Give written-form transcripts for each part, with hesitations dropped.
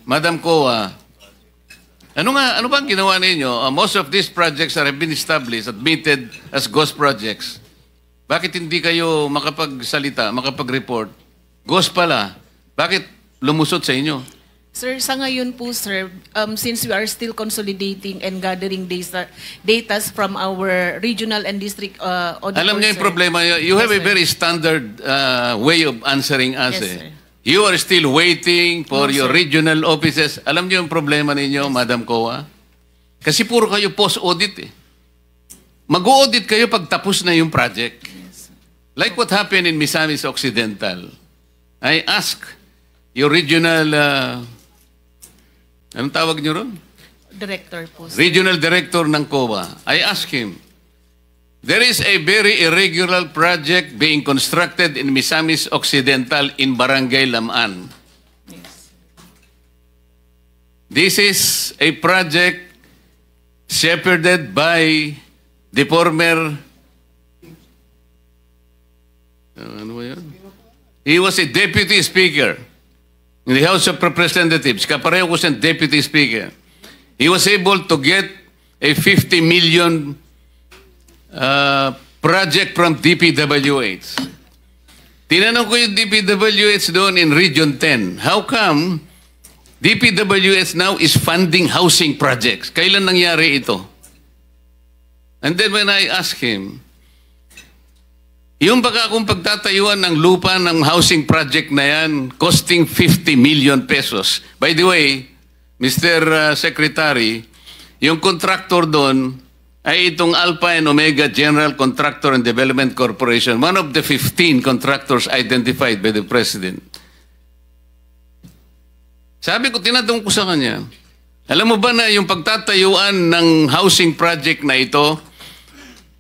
Madam Koa, ano ba ang ginawa ninyo? Most of these projects have been established, admitted as ghost projects. Bakit hindi kayo makapagsalita, makapag-report? Ghost pala. Bakit lumusot sa inyo? Sir, sa ngayon po, sir, since we are still consolidating and gathering data from our regional and district auditors, Alam niyo yung problema, you have a very standard way of answering us. Yes, sir. You are still waiting for No, your sir. regional offices. Alam niyo yung problema ninyo, Madam Koa? Kasi puro kayo post-audit eh. Mag-audit kayo pag tapos na yung project. Yes. Like what happened in Misamis Occidental. I ask your regional, anong tawag niyo ron? Director po, sir. Regional Director ng COA. I ask him, there is a very irregular project being constructed in Misamis Occidental in Barangay Lamaan. Yes. This is a project shepherded by the former, ano ba yun? He was a deputy speaker in the House of Representatives. Kapareho ko siyang deputy speaker. He was able to get a 50 million project from DPWH. Tinanong ko yung DPWH doon in Region 10. How come DPWH now is funding housing projects? Kailan nangyari ito? And then when I asked him, yung baka akong pagtatayuan ng lupa ng housing project na yan, costing 50 million pesos. By the way, Mr. Secretary, yung contractor doon ay itong Alpha and Omega General Contractor and Development Corporation, one of the 15 contractors identified by the President. Sabi ko, tinatanong ko sa kanya, alam mo ba na yung pagtatayuan ng housing project na ito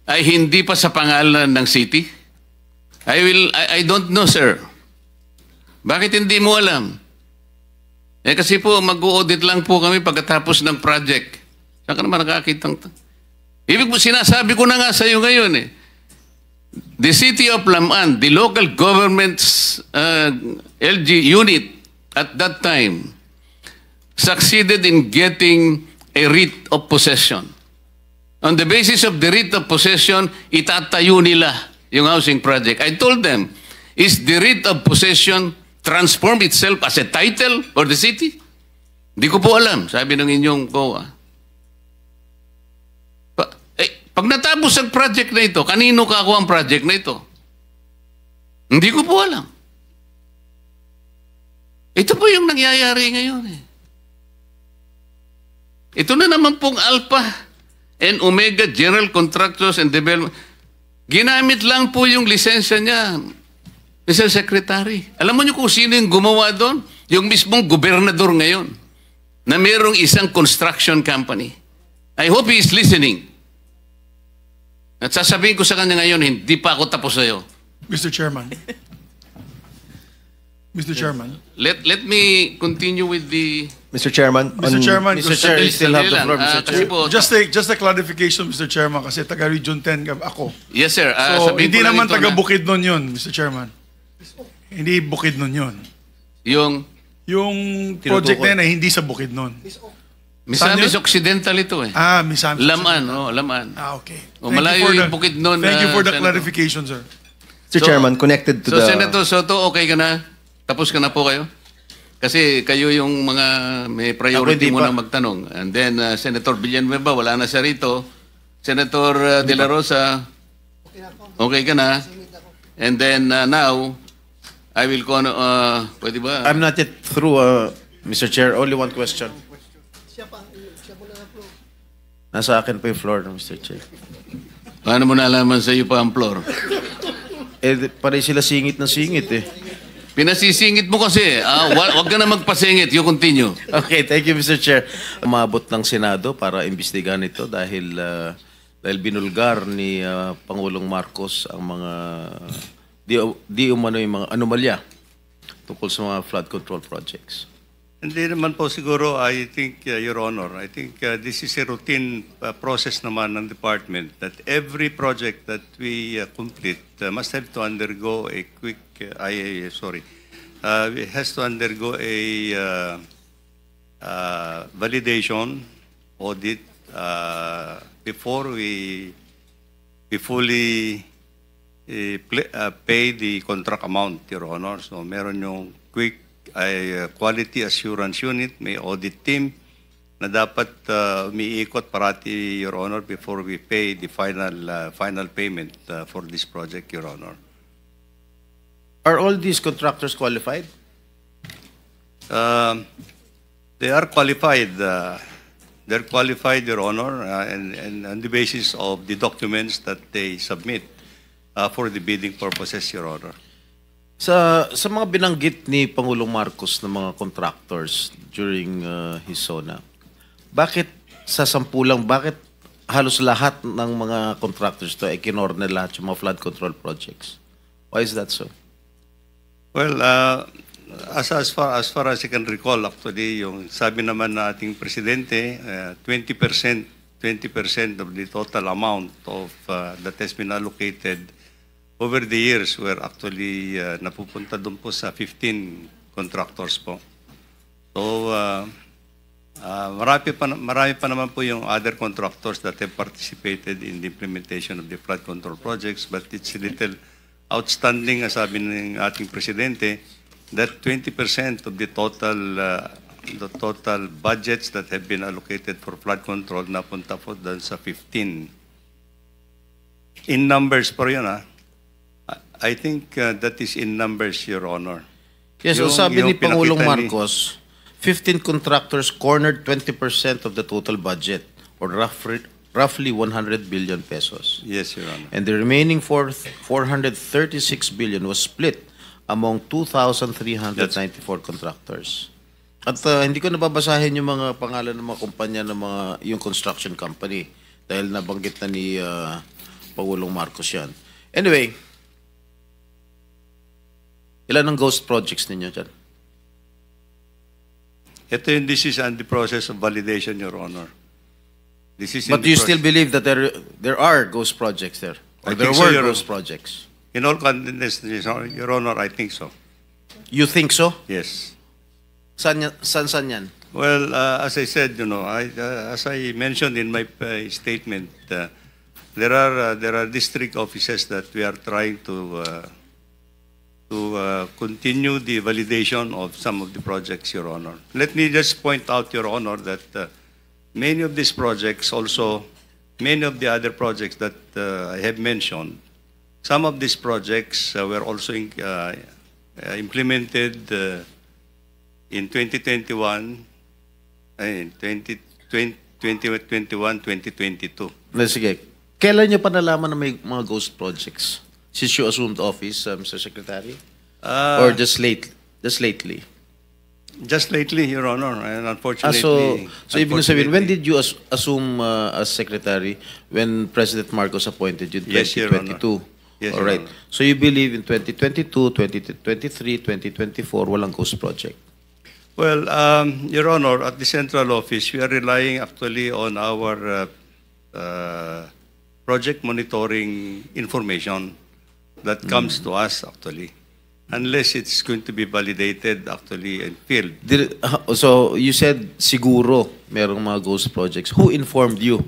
ay hindi pa sa pangalan ng city? I don't know, sir. Bakit hindi mo alam? Kasi po, mag-audit lang po kami pagkatapos ng project. Saan ka naman nakakitang? Ibig po, sinasabi ko na nga sa iyo ngayon eh. The City of Lamaan, the local government's LG unit at that time, succeeded in getting a writ of possession. On the basis of the writ of possession, itatayo nila yung housing project. I told them, is the writ of possession transform itself as a title for the city? Hindi ko po alam, sabi ng inyong COA. Pag natapos ang project na ito, kanino kakuha ang project na ito? Hindi ko po alam. Ito po yung nangyayari ngayon eh. Ito na naman pong Alpha and Omega General Contractors and Development. Ginamit lang po yung lisensya niya, Mr. Secretary. Alam mo niyo kung sino yung gumawa doon? Yung mismong gobernador ngayon na mayroong isang construction company. I hope he is listening. At sasabihin ko sa kanya ngayon, hindi pa ako tapos sa'yo. Mr. Chairman. Mr. Chairman. Let me continue with the... Mr. Chairman. Mr. Chairman, Mr. Chair, you still have the floor, Mr. kasi Chair. po, just a clarification, Mr. Chairman, kasi taga Region 10 ako. yes, sir. So, Sabihin hindi ko lang naman ito taga na Bukidnon yun, Mr. Chairman. Hindi Bukidnon yun. Yung project na yun ay hindi sa Bukidnon. Misamis Occidental ito eh. Misamis. Lamaan, Lamaan. Okay. O, malayo yung Bukidnon. Thank you for the Senator. clarification, sir. Mr. Chairman, connected to So, the... Senator Soto, okay ka na? Tapos ka na po kayo? Kasi kayo yung mga may priority Ako, hindi mo pa. na magtanong. And then, Senator Villanueva, wala na siya rito. Senator De La Rosa, okay ka na? And then, now, I will call, pwede ba? I'm not yet through, Mr. Chair. Only one question. Nasa akin pa yung floor, Mr. Chair. Paano mo nalaman sa iyo pa ang floor? Pare sila singit na singit eh. Pinasisingit mo kasi. Wag ka na magpasingit. You continue. Okay, thank you, Mr. Chair. Umabot ng Senado para imbestigahan ito dahil binulgar ni Pangulong Marcos ang mga di umano yung mga anomalya tungkol sa mga flood control projects. Hindi naman po siguro, I think, Your Honor, I think this is a routine process naman ng department that every project that we complete must have to undergo a quick, it has to undergo a validation audit before we fully pay the contract amount, Your Honor. So meron yung quick quality assurance unit, may audit team na dapat umiikot parati, Your Honor, before we pay the final payment for this project, Your Honor. Are all these contractors qualified? They are qualified. They're qualified, Your Honor, and on the basis of the documents that they submit for the bidding purposes, Your Honor. Sa mga binanggit ni Pangulong Marcos na mga contractors during his SONA, bakit sa sampulang, bakit halos lahat ng mga contractors to ay kinorner lahat yung mga flood control projects? Why is that so? Well, as far as I can recall, actually, yung sabi naman na ating presidente, 20% of the total amount of that has been allocated over the years were actually napupunta doon po sa 15 contractors po. So, marami pa naman po yung other contractors that have participated in the implementation of the flood control projects, but it's a little outstanding, as sabi ng ating presidente, that 20% of the total budgets that have been allocated for flood control napunta po doon sa 15. In numbers po yun, I think that is in numbers, Your Honor. Yes, so sabi ni Pangulong Marcos, 15 contractors cornered 20% of the total budget, or roughly 100 billion pesos. Yes, Your Honor. And the remaining 436 billion was split among 2,394 contractors. At hindi ko nababasahin yung mga pangalan ng mga kumpanya ng yung construction company dahil nabanggit na ni Pangulong Marcos yan. Anyway, ilan ang ghost projects ninyo dyan? This is in the process of validation, Your Honor. But do you still believe that there are ghost projects there? Or there were ghost projects? In all candidness, Your Honor, I think so. You think so? Yes. San yan? Well, as I said, as I mentioned in my statement, there are district offices that we are trying to continue the validation of some of the projects, Your Honor. Let me just point out, Your Honor, that many of these projects also, many of the other projects that I have mentioned, some of these projects were also implemented in 2021, 2022. Sige. Kailan nyo pa nalaman na may mga ghost projects? Since you assumed office, Mr. Secretary? Or just lately? Just lately, Your Honor, and unfortunately. So ibig sabihin, when did you assume as Secretary? When President Marcos appointed you in 2022? Yes, all right. So you believe in 2022, 2023, 2024, walang ghost project? Well, Your Honor, at the central office, we are relying actually on our project monitoring information that comes to us actually, unless it's going to be validated actually in field. So you said siguro merong mga ghost projects. Who informed you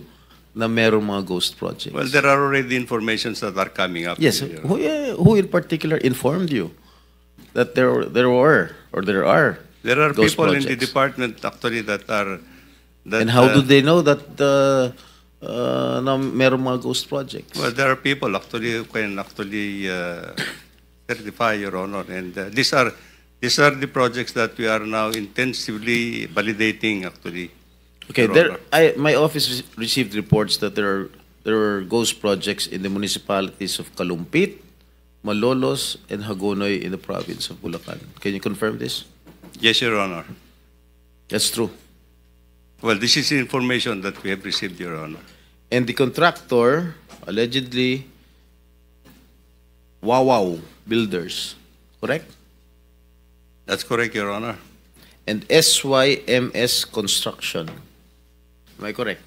na merong mga ghost projects? Well, there are already informations that are coming up. Yes. Who in particular informed you that there were or there are? There are ghost people projects? in the department actually that are. And how do they know that na merong mga ghost projects? Well, there are people actually who can actually certify, Your Honor, and these are the projects that we are now intensively validating actually. Okay, Your Honor. my office received reports that there were ghost projects in the municipalities of Kalumpit, Malolos, and Hagonoy in the province of Bulacan. Can you confirm this? Yes, Your Honor. That's true. Well, this is information that we have received, Your Honor. And the contractor, allegedly, Wawaw Builders, correct? That's correct, Your Honor. And SYMS Construction. Am I correct?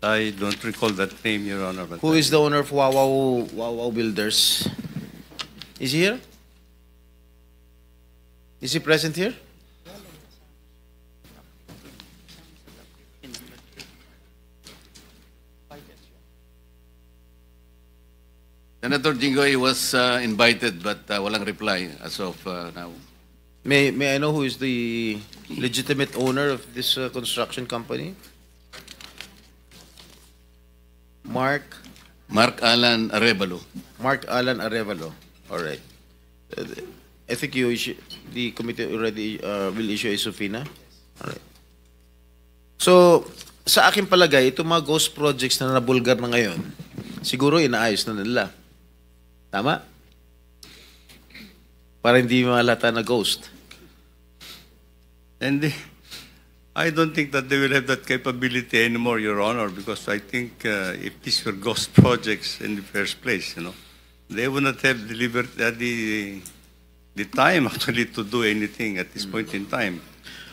I don't recall that name, Your Honor. But Who is the owner of Wawaw Builders? Is he here? Is he present here? Senator Jinggoy was invited but walang reply as of now. May I know who is the legitimate owner of this construction company? Mark Alan Arevalo. Mark Alan Arevalo. All right. I think the committee already will issue a subpoena. All right. So, sa aking palagay, itong mga ghost projects na nabulgar na ngayon, siguro inaayos na nila. Tama? Para hindi malata na ghost. And I don't think that they will have that capability anymore, Your Honor, because I think if these were ghost projects in the first place, they would not have delivered the time actually to do anything at this point in time.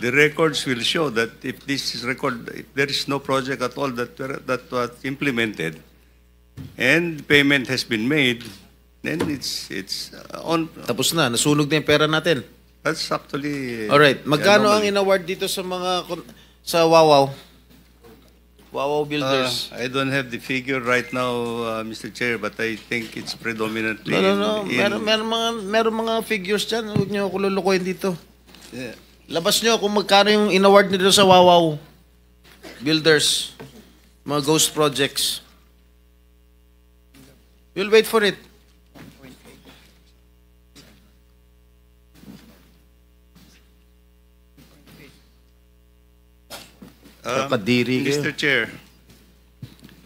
The records will show that if there is no project at all that was implemented, and payment has been made, then it's on. Tapos na, nasunog na yung pera natin. That's actually. All right. Magkano ang in-award dito sa sa Wawaw? Wawaw Builders. I don't have the figure right now, Mr. Chair, but I think it's predominantly. No. Meron mga figures dyan. Huwag niyo ako lulukuhin dito. Yeah. Labas niyo kung magkano yung in-award nito sa Wawaw Builders. Mga ghost projects. We'll wait for it. Mr. Chair,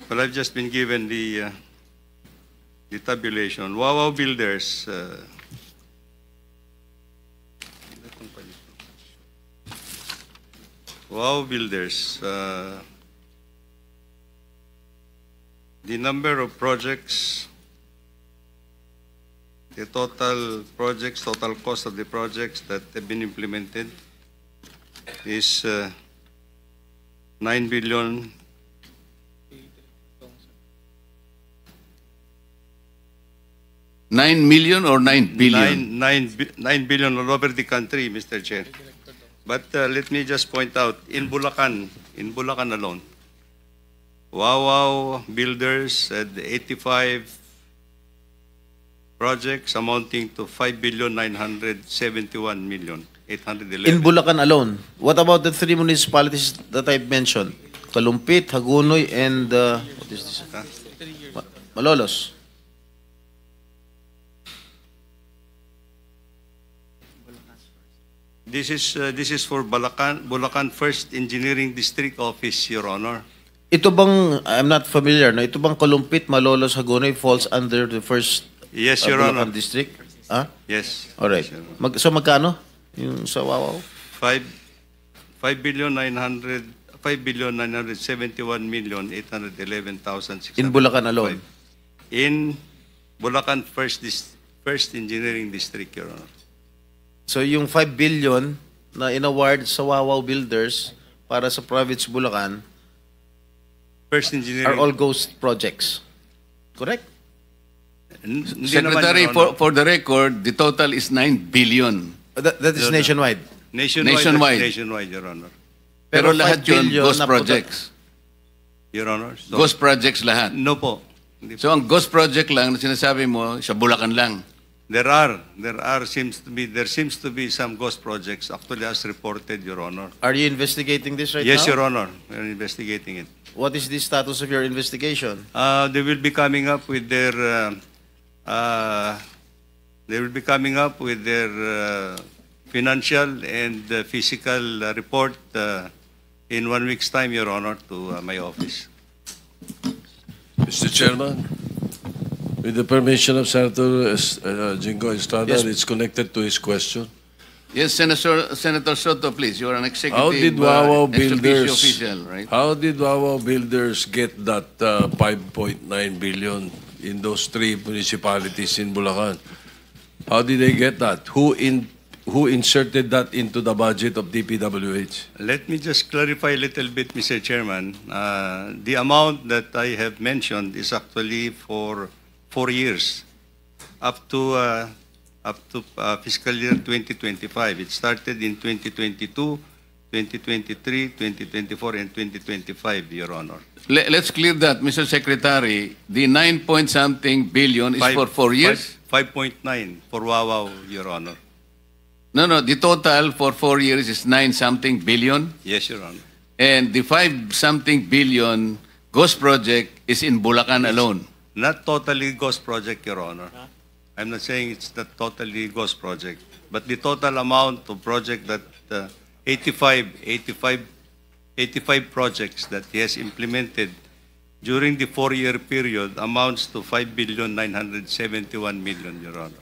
well, I've just been given the tabulation. Wawaw Builders, the number of projects, the total projects, total cost of the projects that have been implemented is 9 billion. $9 million or 9 billion? 9 billion all over the country, Mr. Chair. But let me just point out, in Bulacan alone, Wawaw Builders had 85 projects amounting to 5,971,811. In Bulacan alone. What about the three municipalities that I mentioned? Kalumpit, Hagunoy, and what is this? Malolos. This is for Bulacan First Engineering District Office, Your Honor. Ito bang, I'm not familiar, no? Ito bang Kalumpit, Malolos, Hagunoy falls under the first Yes, Your Bulacan Honor. district? Ah? Yes. Alright. Yes, Your Honor. So magkano? Yung sa Wawaw? 5,971,811,600. In Bulacan alone? In Bulacan First Engineering District, Your Honor. So yung 5 billion na in-award sa Wawaw Builders para sa province Bulacan First Engineering. are all ghost projects. Correct? Hindi Secretary, naman, Your Honor. for the record, the total is 9 billion. That is nationwide. Nationwide. Nationwide, Your Honor. Pero Pero lahat 5 yun, billion ghost na projects. Your Honor. So, Ghost projects lahat. No po. Hindi po. So ang ghost project lang na sinasabi mo, sa Bulacan lang. There seems to be some ghost projects actually as reported, Your Honor. Are you investigating this right Yes, now? Your Honor. We're investigating it. What is the status of your investigation? They will be coming up with their financial and physical report in 1 week's time, Your Honor, to my office. Mr. Chairman, with the permission of Senator Jingo Estrada, Yes. it's connected to his question. Yes, Senator Soto, please. You are an executive How did Wawaw ex officio Builders? official, right? How did Wawaw Builders get that 5.9 billion in those three municipalities in Bulacan? How did they get that? Who inserted that into the budget of DPWH? Let me just clarify a little bit, Mr. Chairman. The amount that I have mentioned is actually for 4 years, up to fiscal year 2025. It started in 2022, 2023, 2024, and 2025, Your Honor. Let's clear that, Mr. Secretary. The 9-point-something billion is for 4 years? 5.9 for Wawaw, Your Honor. No, the total for 4 years is 9-something billion. Yes, Your Honor. And the 5-something billion ghost project is in Bulacan alone. Not totally ghost project, Your Honor. I'm not saying it's not totally ghost project, but the total amount of project that 85 projects that he has implemented during the 4-year period amounts to 5,971,000,000, Your Honor.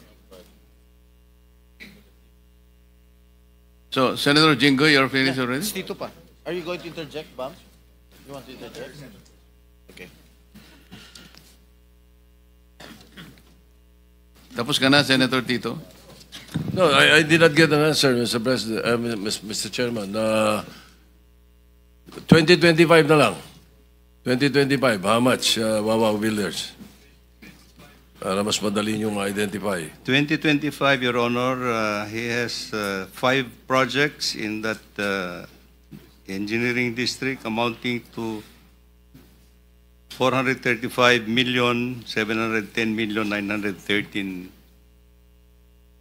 So, Senator Jingo, you're finished already? Tito pa. Are you going to interject, Bam? You want to interject? Okay. Tapos ka na, Senator Tito? No, I did not get an answer, Mr. President, Mr. Chairman. 2025 na lang. 2025, how much, Wawaw Builders? Para mas madali nyo ma-identify. 2025, Your Honor, he has 5 projects in that engineering district amounting to 435,710,913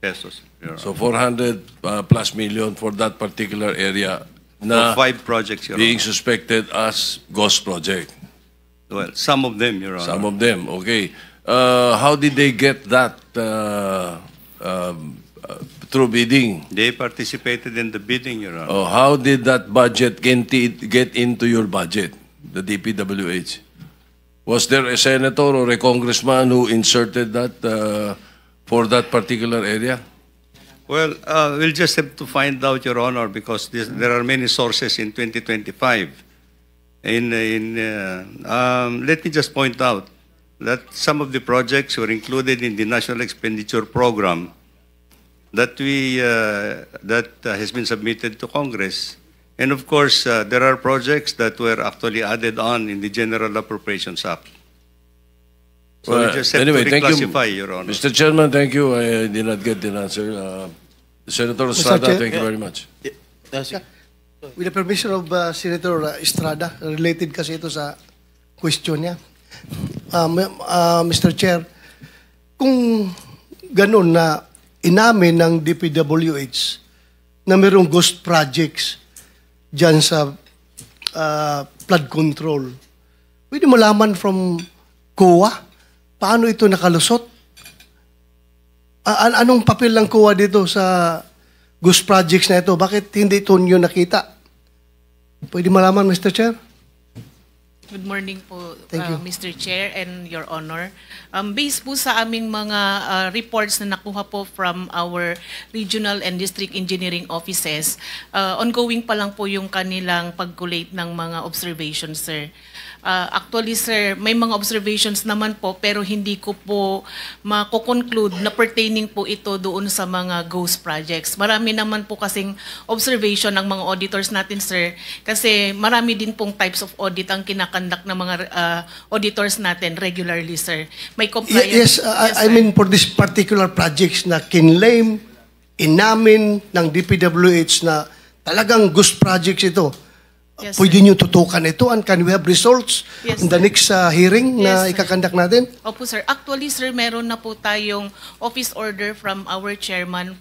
pesos. Your So 400 plus million for that particular area Honor. na For 5 projects, Your being Honor. suspected as ghost project. Well, some of them, Your Honor. Some of them, okay. How did they get that through bidding? They participated in the bidding, Your Honor. Oh, how did that budget get into your budget, the DPWH? Was there a senator or a congressman who inserted that for that particular area? Well, we'll just have to find out, Your Honor, because there are many sources in 2025. Let me just point out that some of the projects were included in the National Expenditure Program that has been submitted to Congress. And of course, there are projects that were actually added on in the General Appropriations Act. So we just have to reclassify, Your Honor. Mr. Chairman, thank you. I did not get the answer. Senator Estrada, Chair, thank you very much. With the permission of Senator Estrada, related kasi ito sa question niya. Mr. Chair, kung ganun na inamin ng DPWH na mayroong ghost projects dyan sa flood control, pwede malaman from COA paano ito nakalusot? Anong papel ng COA dito sa ghost projects na ito? Bakit hindi ito nyo nakita? Pwede malaman, Mr. Chair? Good morning po, Thank you. Mr. Chair and Your Honor. Based po sa aming mga reports na nakuha po from our regional and district engineering offices, ongoing pa lang po yung kanilang pag-collate ng mga observations, sir. Actually, sir, may mga observations naman po pero hindi ko po mako-conclude na pertaining po ito doon sa mga ghost projects. Marami naman po kasing observation ng mga auditors natin, sir, kasi marami din pong types of audit ang kinakandak ng mga auditors natin regularly, sir. May compliance. Yes, I mean for this particular projects na kinlaim, inamin ng DPWH na talagang ghost projects ito. Yes, Pwede sir. nyo tutukan ito and can we have results Yes, in the sir. next hearing na Yes, sir. ikakandak natin? Opo, sir. Actually, sir, meron na po tayong office order from our chairman,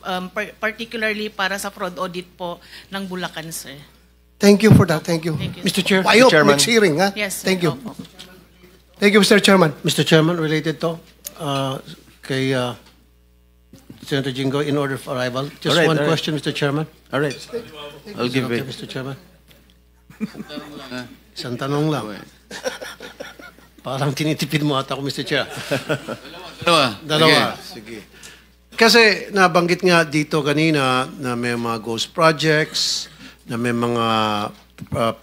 particularly para sa fraud audit po ng Bulacan, sir. Thank you for that. Thank you. Thank you, Mr. Chair, I hope Chairman. next hearing, ha? Yes, sir. Thank you. Opo. Thank you, Mr. Chairman. Mr. Chairman, related to kay Senator Jingo in order of arrival. Just All right, one all right. question, Mr. Chairman. All right. I'll give Okay, it. Mr. Chairman. Isang tanong lang. Parang tinitipid mo ata ako, Mr. Chair. Dalawa. Sige. Kasi nabanggit nga dito kanina na may mga ghost projects, na may mga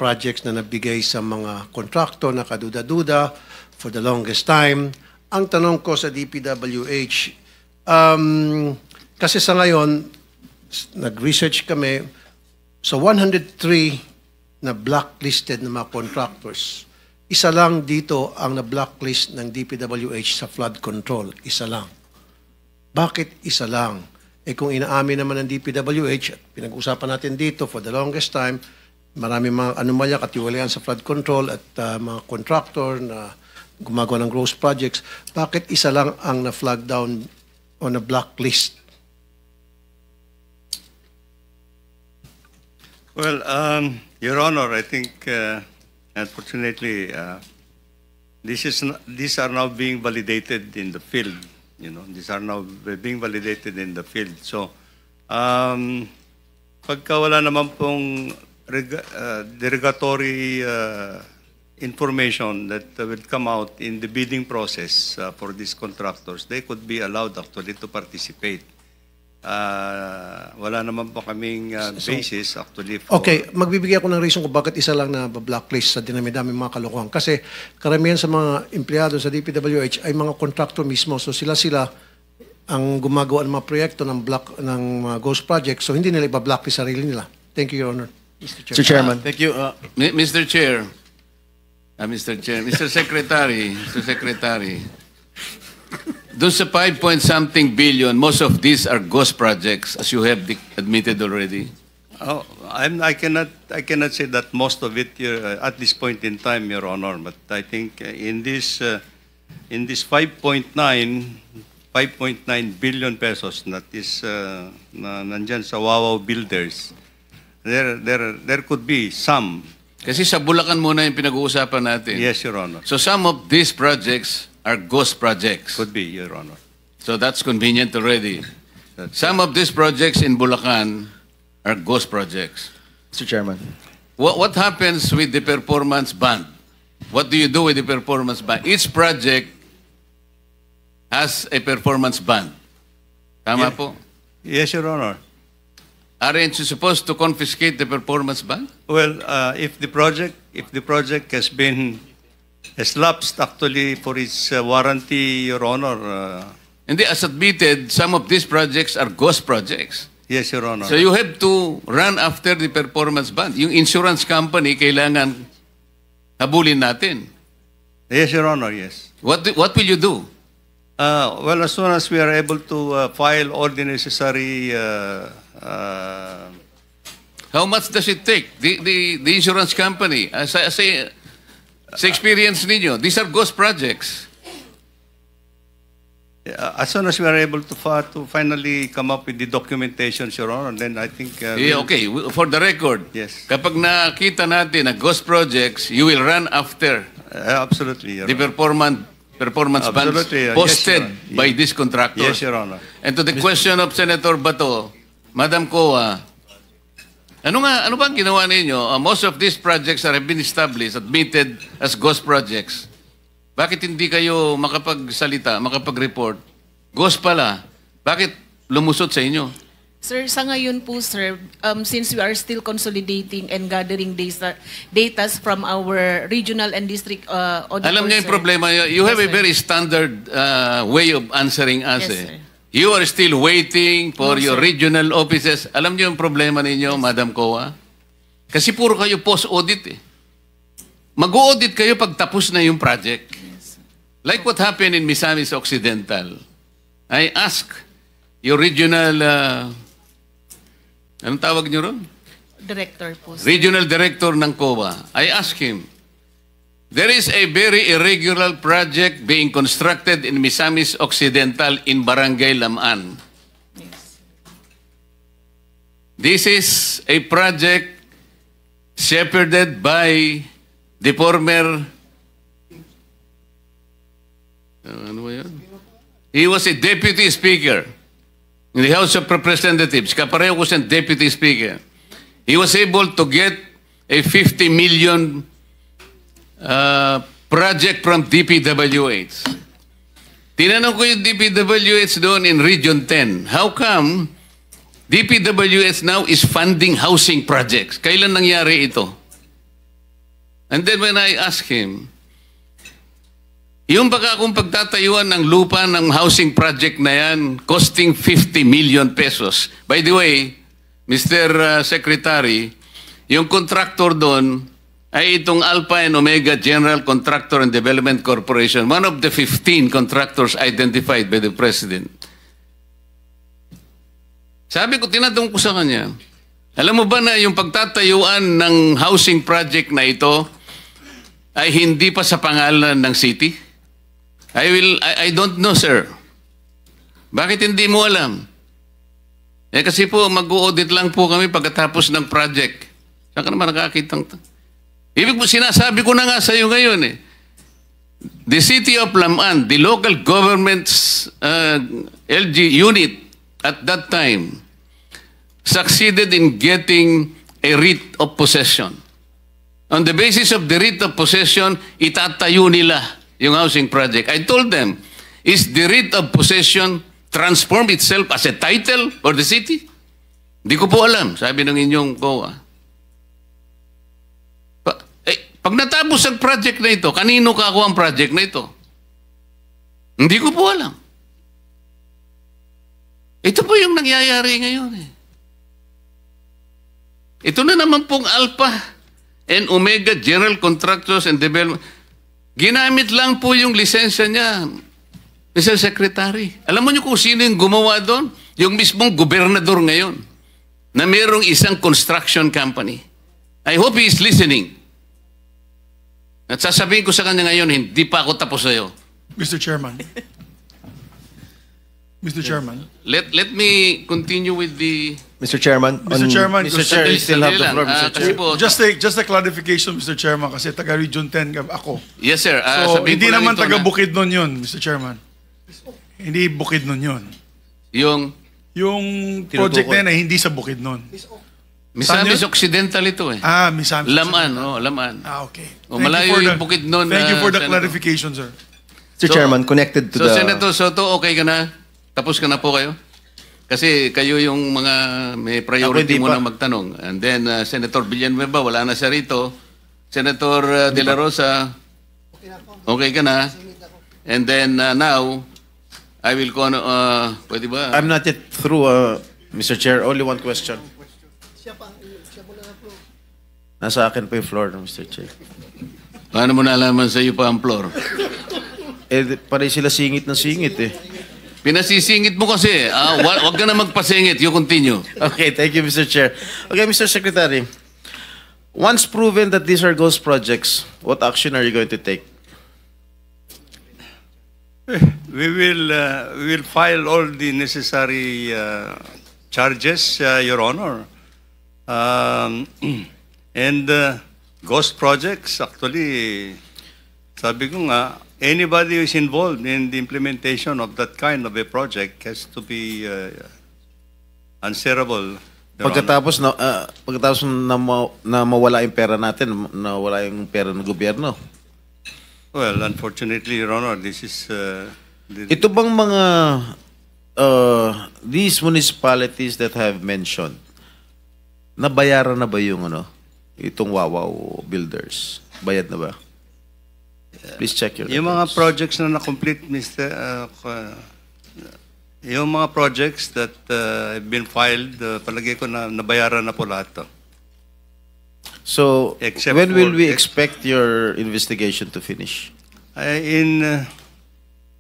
projects na nabigay sa mga kontraktor na kaduda-duda for the longest time. Ang tanong ko sa DPWH, kasi sa ngayon, nag-research kami, sa 103 na blacklisted na mga contractors, isa lang dito ang na-blacklist ng DPWH sa flood control. Isa lang. Bakit isa lang? kung inaamin naman ng DPWH, at pinag-usapan natin dito for the longest time, marami mga anomalya, katiwalayan sa flood control at mga contractor na gumagawa ng gross projects, bakit isa lang ang na-flag down on a blacklist? Well, Your Honor, I think, unfortunately, these are now being validated in the field. You know, these are now being validated in the field. So, pagka wala naman pong derogatory information that will come out in the bidding process for these contractors, they could be allowed actually to participate. Wala naman po kaming basis actually for... Okay, magbibigay ako ng reason kung bakit isa lang na blacklist sa dinami-dami mga kalokohan. Kasi karamihan sa mga empleyado sa DPWH ay mga contractor mismo. So sila ang gumagawa ng mga proyekto ng mga ghost projects. So hindi nila iba-blacklist sarili nila. Thank you, Your Honor. Mr. Chairman. Thank you. Mr. Chair, Mr. Secretary, doon sa 5-point-something billion, most of these are ghost projects, as you have admitted already. Oh, I cannot say that most of it at this point in time, Your Honor. But I think in this 5.9 billion pesos that is nandyan sa Wawaw Builders, there could be some. Kasi sa Bulacan muna yung pinag-uusapan natin. Yes, Your Honor. So some of these projects are ghost projects. Could be, Your Honor. So that's convenient already. Some of these projects in Bulacan are ghost projects. Mr. Chairman. What happens with the performance bond? What do you do with the performance bond? Each project has a performance bond. Tama po? Yes, Your Honor. Aren't you supposed to confiscate the performance bond? Well, if the project has lapsed actually for its warranty, Your Honor. Hindi, as admitted, some of these projects are ghost projects. Yes, Your Honor. So you have to run after the performance bond. Yung insurance company, kailangan habulin natin. Yes, Your Honor, yes. What will you do? Well, as soon as we are able to file all the necessary... How much does it take? The insurance company, sa experience ninyo, these are ghost projects. As soon as we are able to finally come up with the documentation, Your Honor, then I think... okay, for the record, yes. Kapag nakita natin na ghost projects, you will run after absolutely, Your the Honor. performance bonds posted by this contractor. Yes, Your Honor. And to the question of Senator Bato, Madam Coa, ano bang ginawa ninyo? Most of these projects have been established, admitted as ghost projects. Bakit hindi kayo makapagsalita, makapag-report? Ghost pala. Bakit lumusot sa inyo? Sir, sa ngayon po, sir, since we are still consolidating and gathering data from our regional and district auditors, Alam niyo yung problema, you have a very standard way of answering us. Yes, sir. You are still waiting for your regional offices. Alam niyo yung problema ninyo, Madam Coa? Kasi puro kayo post-audit eh. Mag-audit kayo pag tapos na yung project. Like what happened in Misamis Occidental. I ask your regional... anong tawag niyo ron? Director po, sir. Regional Director ng COA. I asked him, there is a very irregular project being constructed in Misamis Occidental in Barangay Lamaan. Yes. This is a project shepherded by the former... ano ba yun? He was a deputy speaker in the House of Representatives. Kapareho ko siyang deputy speaker. He was able to get a 50 million project from DPWH. Tinanong ko yung DPWH doon in Region 10. How come DPWH now is funding housing projects? Kailan nangyari ito? And then when I asked him, yung baka akong pagtatayuan ng lupa ng housing project na yan, costing 50 million pesos. By the way, Mr. Secretary, yung contractor doon ay itong Alpha and Omega General Contractor and Development Corporation, one of the 15 contractors identified by the President. Sabi ko, tinatanong ko sa kanya, alam mo ba na yung pagtatayuan ng housing project na ito ay hindi pa sa pangalan ng city? I don't know, sir. Bakit hindi mo alam? Kasi po, mag-audit lang po kami pagkatapos ng project. Saan ka naman nakakitang? Ibig po, sinasabi ko na nga sa iyo ngayon eh. The City of Laman, the local government's LG unit at that time succeeded in getting a writ of possession. On the basis of the writ of possession, itatayo nila yung housing project. I told them, is the writ of possession transform itself as a title for the city? Hindi ko po alam, sabi ng inyong COA. Pag natapos ang project na ito, kanino kakuha ang project na ito? Hindi ko po alam. Ito po yung nangyayari ngayon eh. Ito na naman pong Alpha and Omega General Contractors and Development. Ginamit lang po yung lisensya niya, Mr. Secretary. Alam mo niyo kung sino yung gumawa doon? Yung mismong gobernador ngayon na mayroong isang construction company. I hope he is listening. At sasabihin ko sa kanya ngayon, hindi pa ako tapos sa'yo. Mr. Chairman. Mr. Chairman. Let me continue with the... Mr. Chairman. Mr. Chairman, Mr. Chair, you still have the floor, Mr. Chair. just a clarification, Mr. Chairman, kasi taga Region 10 ako. Yes, sir. So, sabihin hindi ko lang naman ito taga na- Bukidnon yun, Mr. Chairman. Hindi Bukidnon yun. Yung project na yun ay hindi sa Bukidnon. Misamis Occidental ito eh. Misamis. Laman, Laman. Okay. Malayo yung Bukidnon. Thank you for the Senator. clarification, sir. Mr. Chairman, connected to So, the... Senator Soto, okay ka na? Tapos ka na po kayo? Kasi kayo yung mga may priority Ako hindi mo pa. na magtanong. And then, Senator Villanueva, wala na siya rito. Senator De La Rosa, okay ka na? And then, now, I will call, pwede ba? I'm not yet through, Mr. Chair. Only one question. Nasa akin pa yung floor, Mr. Chair. Paano mo nalaman sa iyo pa ang floor? Pare sila singit na singit eh. Pinasisingit mo kasi. Wag ka na magpasingit. You continue. Okay, thank you, Mr. Chair. Okay, Mr. Secretary. Once proven that these are ghost projects, what action are you going to take? We will file all the necessary charges, Your Honor. And ghost projects, actually, sabi ko nga, anybody who is involved in the implementation of that kind of a project has to be answerable. Your Pagkatapos na mawala yung pera natin, nawala yung pera ng gobyerno. Well, unfortunately, Your Honor, this is... Ito bang mga these municipalities that have mentioned, nabayaran na ba yung itong Wawaw Builders? Bayad na ba? Please check your Yung mga records. projects na na-complete, Mr. Yung mga projects that have been filed, palagay ko na nabayaran na po lahat to. So, Except when will for- we expect your investigation to finish?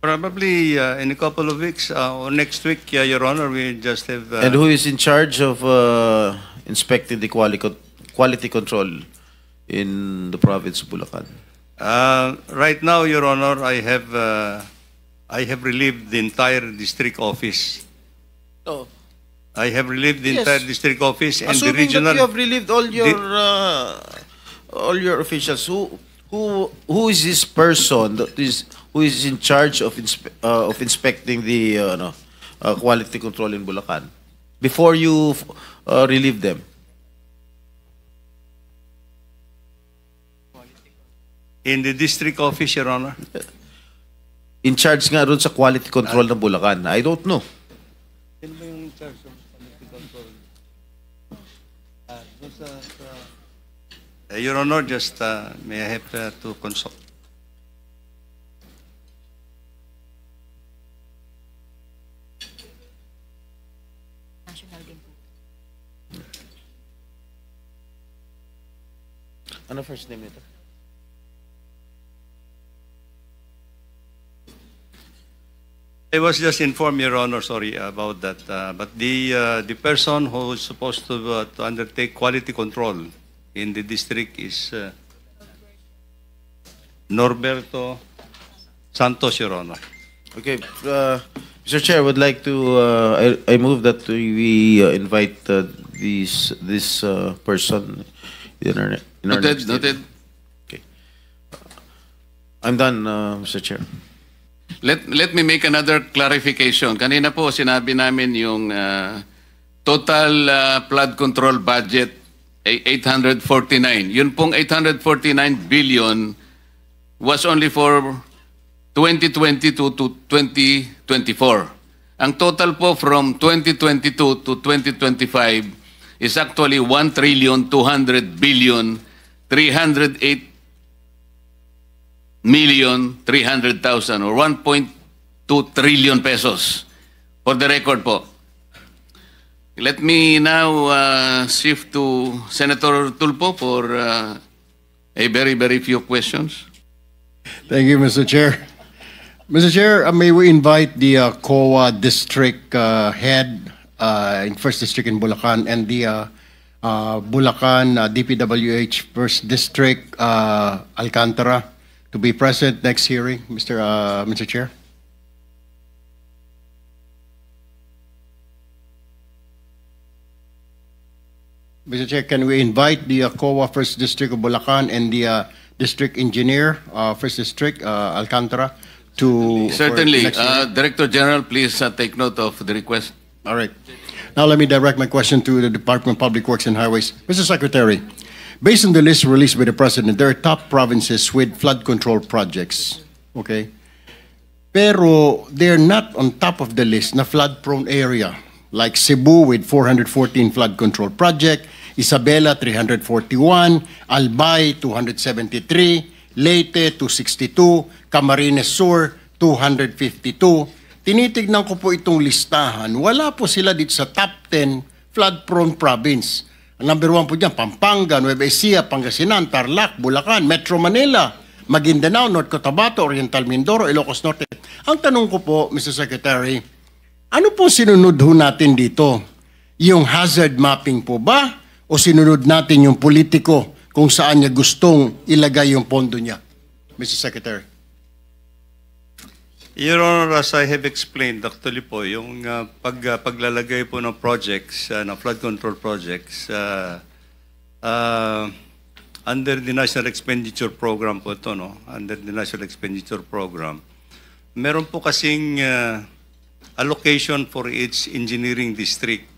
Probably in a couple of weeks or next week, Your Honor, we just have... And who is in charge of inspecting the quality control in the province of Bulacan? Right now, Your Honor, I have relieved the entire district office. Oh. I have relieved the Yes. entire district office and the Assuming regional... that you have relieved all your officials, who is this person who is in charge of inspecting the quality control in Bulacan before you relieve them? In the district office, Your Honor. In charge nga ron sa quality control ng Bulacan. I don't know. Your Honor, just may I have to consult. Ano first name nito? I was just informed, Your Honor, sorry about that. But the person who is supposed to undertake quality control in the district is Norberto Santos, Your Honor. Okay, Mr. Chair, I would like to, I move that we invite this person in our next Noted. Okay. I'm done, Mr. Chair. Let me make another clarification. Kanina po sinabi namin yung total flood control budget ay 849. Yun pong 849 billion was only for 2022 to 2024. Ang total po from 2022 to 2025 is actually 1,200 billion 308 million 300,000 or 1.2 trillion pesos. For the record po. Let me now shift to Senator Tulfo for a very few questions. Thank you, Mr. Chair. Mr. Chair, may we invite the COA district head in First District in Bulacan and the Bulacan DPWH First District Alcantara to be present next hearing, Mr. Chair. Mr. Chair, can we invite the COA First District of Bulacan and the District Engineer First District Alcantara to Certainly. Director General, please take note of the request. All right. Now let me direct my question to the Department of Public Works and Highways. Mr. Secretary, based on the list released by the President, there are top provinces with flood control projects. Okay? Pero they're not on top of the list na flood-prone area. Like Cebu with 414 flood control project, Isabela 341, Albay 273, Leyte 262, Camarines Sur 252. Tinitignan ko po itong listahan. Wala po sila dito sa top 10 flood-prone province. Ang number 1 po dyan, Pampanga, Nueva Ecija, Pangasinan, Tarlac, Bulacan, Metro Manila, Maguindanao, North Cotabato, Oriental Mindoro, Ilocos Norte. Ang tanong ko po, Mr. Secretary, ano po sinunod ho natin dito? Yung hazard mapping po ba? O sinunod natin yung politiko kung saan niya gustong ilagay yung pondo niya? Mr. Secretary. Your Honor, as I have explained, actually po, yung paglalagay po ng projects, ng flood control projects, under the National Expenditure Program po ito, no? Under the National Expenditure Program, meron po kasing allocation for each engineering district.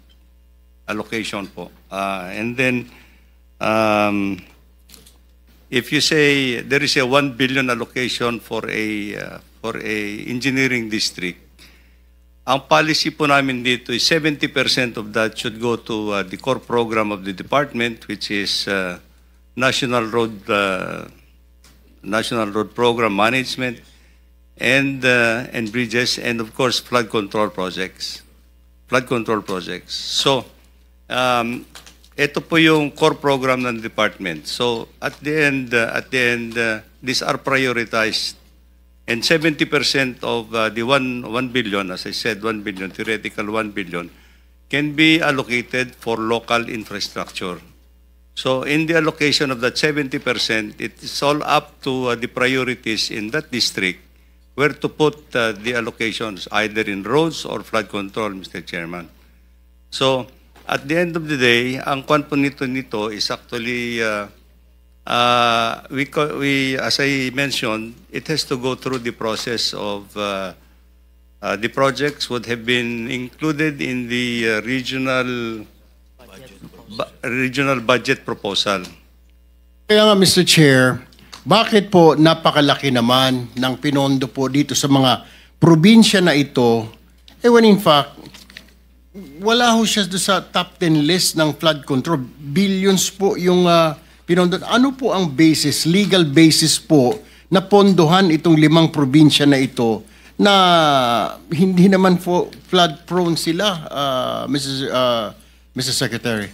Allocation po. And then, if you say there is a 1 billion allocation for a engineering district, ang policy po namin dito is 70% of that should go to the core program of the department, which is National Road Program Management and bridges, and of course flood control projects. So, ito po yung core program ng department. So at the end, these are prioritized. And 70% of the 1 billion, as I said, 1 billion, theoretical 1 billion, can be allocated for local infrastructure. So in the allocation of that 70%, it is all up to the priorities in that district where to put the allocations, either in roads or flood control, Mr. Chairman. So at the end of the day, ang kwan po nito is actually as I mentioned, it has to go through the process of the projects would have been included in the regional budget proposal. Kaya nga, Mr. Chair, bakit po napakalaki naman ng pinondo po dito sa mga probinsya na ito, when in fact, wala ho siya sa top 10 list ng flood control. Billions po yung pinondo. Ano po ang basis, legal basis po, na pondohan itong 5 probinsya na ito na hindi naman po flood prone sila, Mr. Secretary?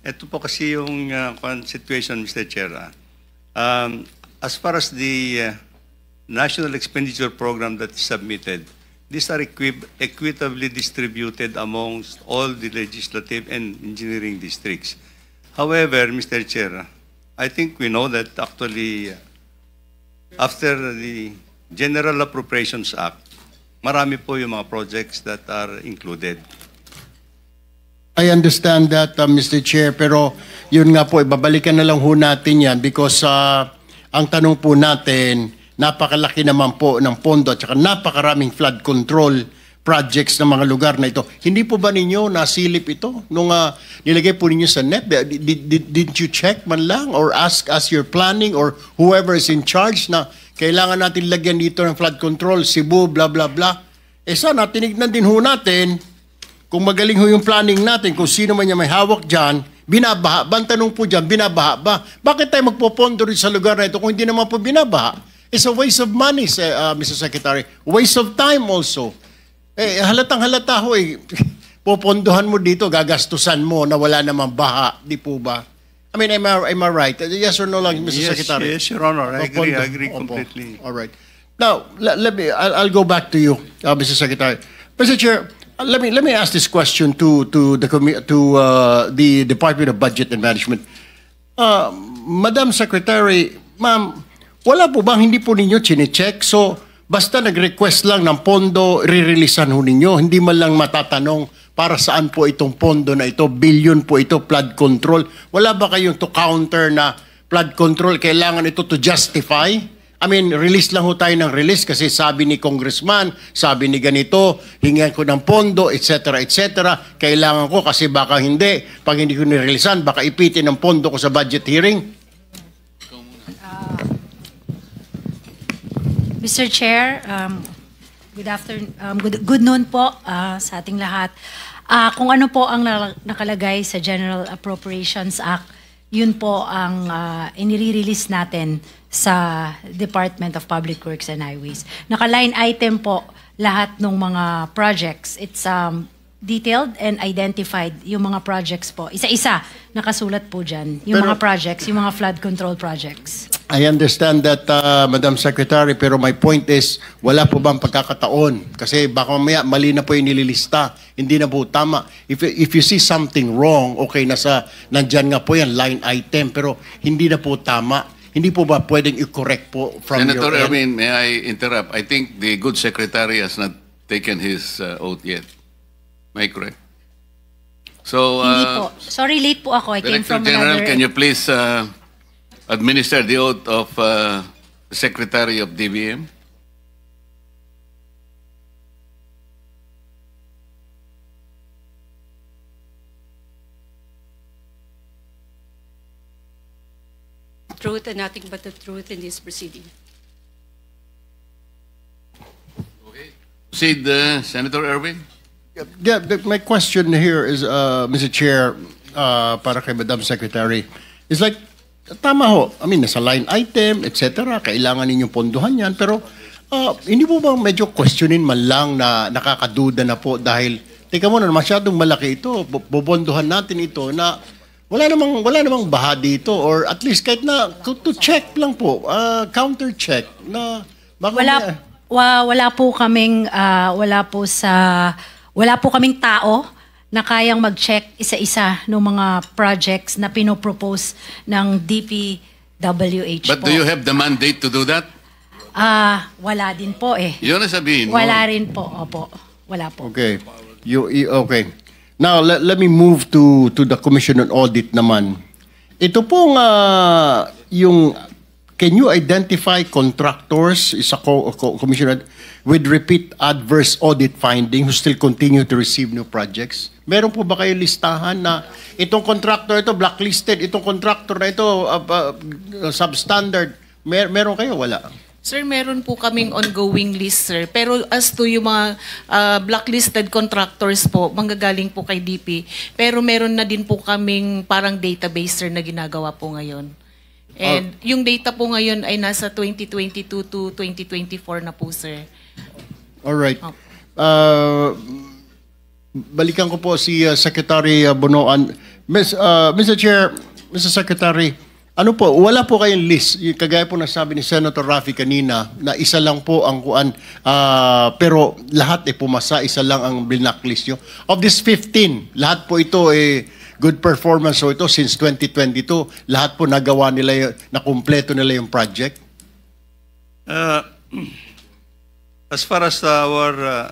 Ito po kasi yung situation, Mr. Chair. As far as the national expenditure program that is submitted, these are equitably distributed amongst all the legislative and engineering districts. However, Mr. Chair, I think we know that actually after the General Appropriations Act, marami po yung mga projects that are included. I understand that, Mr. Chair, pero yun nga po, ibabalikan na lang ho natin yan because ang tanong po natin, napakalaki naman po ng pondo at saka napakaraming flood control projects ng mga lugar na ito. Hindi po ba ninyo nasilip ito nung nilagay po ninyo sa NEP? Did you check man lang or ask as you're planning or whoever is in charge na kailangan natin lagyan dito ng flood control, Cebu, blah, blah, blah. Sana tinignan din ho natin kung magaling ho yung planning natin, kung sino man niya may hawak dyan, binabaha ba? Ang tanong po dyan, binabaha ba? Bakit tayo magpopondo rin sa lugar na ito kung hindi naman po binabaha? It's a waste of money, Mr. Secretary. Waste of time also. Halatang halata ho popondohan mo dito, gagastusan mo na wala namang baha, di po ba? I mean, am I right? Yes or no lang, Mr. Secretary? Yes, Your Honor. I agree completely. All right. Now, I'll go back to you, Mr. Secretary. Mr. Chair, let me ask this question to the Department of Budget and Management. Madam Secretary, ma'am, wala po bang hindi po ninyo chinecheck? So, basta nag-request lang ng pondo, re-releasean ho ninyo. Hindi man lang matatanong para saan po itong pondo na ito, billion po ito, flood control. Wala ba kayong to counter na flood control? Kailangan ito to justify? I mean, release lang ho tayo ng release kasi sabi ni congressman, sabi ni ganito, hingan ko ng pondo, etc., etc. Kailangan ko kasi baka hindi. Pag hindi ko nireleasean, baka ipitin ng pondo ko sa budget hearing. Mr. Chair, good afternoon, good noon po sa ating lahat. Kung ano po ang nakalagay sa General Appropriations Act, yun po ang inire-release natin sa Department of Public Works and Highways. Naka-line item po lahat ng mga projects. It's detailed and identified yung mga projects po. Isa-isa nakasulat po dyan. Yung mga projects, yung mga flood control projects. I understand that, Madam Secretary, pero my point is, wala po bang pagkakataon? Kasi baka mamaya mali na po yung nililista. Hindi na po tama. If you see something wrong, okay, nandyan nga po yan, line item, pero hindi na po tama. Hindi po ba pwedeng i-correct po from Senator your end? Erwin, may I interrupt? I think the good secretary has not taken his oath yet. Am I correct? So, Hindi po. Sorry, late po ako. I came Director from General, another... can you please administer the oath of Secretary of DBM? Truth and nothing but the truth in this proceeding. Okay. Proceed, Senator Erwin. Yeah, my question here is, Mr. Chair, para kay Madam Secretary, is like, tama ho, I mean, nasa line item, etc., kailangan ninyong pondohan yan, pero hindi po ba medyo questionin man lang na nakakaduda na po dahil, teka muna, masyadong malaki ito, bobondohan natin ito na wala namang baha dito or at least kahit na to check lang po, counter check na baka wala po kaming tao na kayang mag-check isa-isa ng mga projects na pinopropose ng DPWH But po. do you have the mandate to do that? Wala din po eh. Yun na sabihin mo. Wala rin po, opo. Wala po. Okay. Okay. Now, let me move to the Commission on Audit naman. Ito pong can you identify contractors is a commissioner with repeat adverse audit finding who still continue to receive new projects? Meron po ba kayo listahan na itong contractor ito blacklisted, itong contractor na ito substandard? Meron kayo? Wala. Sir, meron po kaming ongoing list, sir. Pero as to yung mga blacklisted contractors po, manggagaling po kay DP. Pero meron na din po kaming parang database, sir, na ginagawa po ngayon. And yung data po ngayon ay nasa 2022 to 2024 na po, sir. Alright. Balikan ko po si Secretary Bonoan. Mr. Chair, Mr. Secretary, Ano po, wala po kayong list. Yung kagaya po nasabi ni Senator Raffy kanina na isa lang po ang kuan, pero lahat pumasa, isa lang ang blacklist nyo. Of this 15, lahat po ito good performance so ito since 2022. Lahat po nagawa nila, nakumpleto nila yung project. As far as our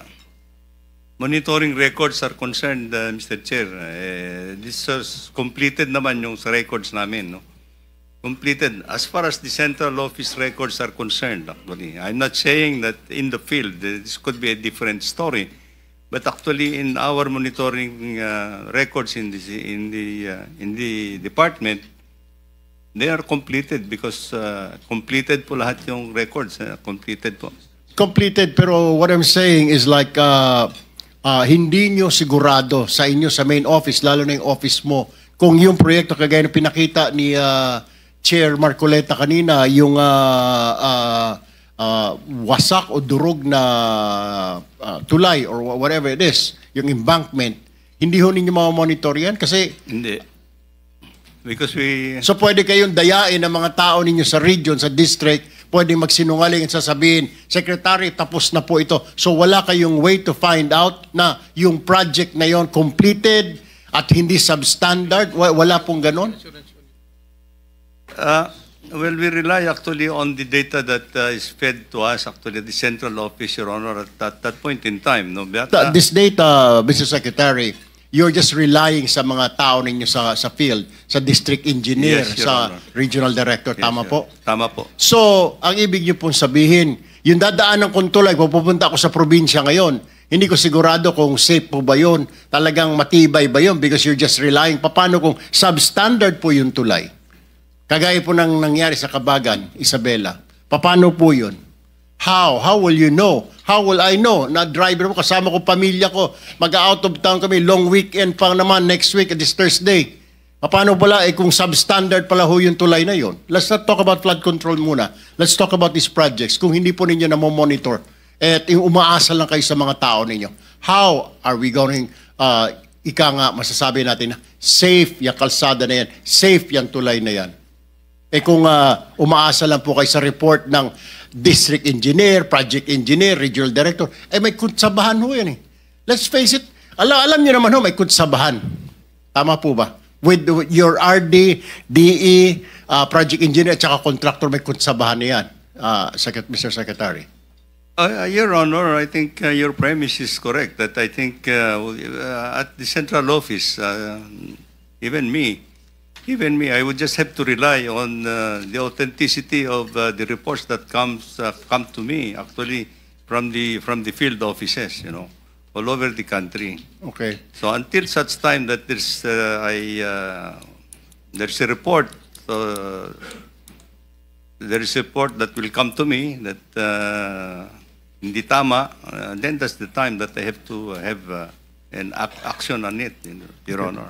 monitoring records are concerned, Mr. Chair, this is completed naman yung sa records namin, no? Completed. As far as the central office records are concerned, actually, I'm not saying that in the field this could be a different story, but actually in our monitoring records in the department, they are completed because completed po lahat yung records, completed po. Completed, pero what I'm saying is like hindi nyo sigurado sa inyo sa main office, lalo na yung office mo, kung yung proyekto kagaya na pinakita ni Chair Marcoleta kanina, yung wasak o durog na tulay or whatever it is, yung embankment, hindi ho ninyo mamonitor yan? Kasi hindi. Because we... So pwede kayong dayain ng mga tao ninyo sa region, sa district, pwedeng magsinungaling at sasabihin, Secretary, tapos na po ito. So wala kayong way to find out na yung project na yon completed at hindi substandard? Wala pong ganon? Well, we rely actually on the data that is fed to us, actually, the central office, Your Honor, at that point in time. No? But, this data, Mr. Secretary, you're just relying sa mga tao ninyo sa field, sa district engineer, Yes, Your sa Honor. regional director. Yes, Tama Your po? Honor. Tama po. So, ang ibig niyo pong sabihin, yung dadaan ng kontulay, kung pupunta ako sa probinsya ngayon, hindi ko sigurado kung safe po ba yun, talagang matibay ba yun, because you're just relying. Paano kung substandard po yung tulay? Kagaya po nang nangyari sa Kabagan, Isabela. Paano po yun? How? How will you know? How will I know? Na driver mo, kasama ko, pamilya ko, mag-out of town kami, long weekend pa naman next week, this Thursday. Paano pala, kung substandard pala ho yung tulay na yun? Let's not talk about flood control muna. Let's talk about these projects. Kung hindi po ninyo namomonitor, at umaasa lang kayo sa mga tao ninyo, how are we going, ika nga, masasabi natin na safe yung kalsada na yan, safe yung tulay na yan? Kung umaasa lang po kayo sa report ng district engineer, project engineer, regional director, may kutsabahan ho yan eh. Let's face it, alam niyo naman ho, may kutsabahan. Tama po ba? With your RD, DE, project engineer, at saka contractor, may kutsabahan na yan, Mr. Secretary. Your Honor, I think your premise is correct, that I think at the central office, even me, I would just have to rely on the authenticity of the reports that come to me actually from the field offices, you know, all over the country. Okay. So until such time that there's a report, there is a report that will come to me that hindi tama, then that's the time that I have to have an action on it, Your Honor.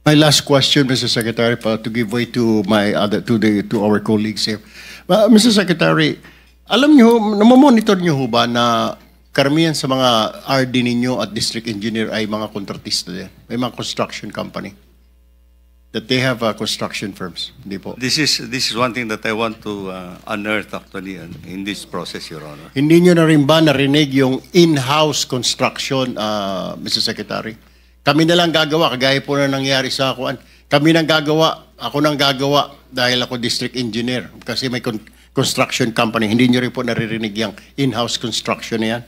My last question, Mr. Secretary, to give way to to our colleagues here. Mr. Secretary, alam niyo, namomonitor niyo ho ba na karamihan sa mga RD ninyo at district engineer ay mga kontratista din? May mga construction company? That they have construction firms? Hindi po. This is one thing that I want to unearth actually in this process, Your Honor. Hindi niyo na rin ba narinig yung in-house construction, Mr. Secretary? Kami na lang gagawa, kagaya po na nangyari sa akin. Kami nang gagawa, ako nang gagawa dahil ako district engineer kasi may construction company. Hindi niyo rin po naririnig yung in-house construction na yan?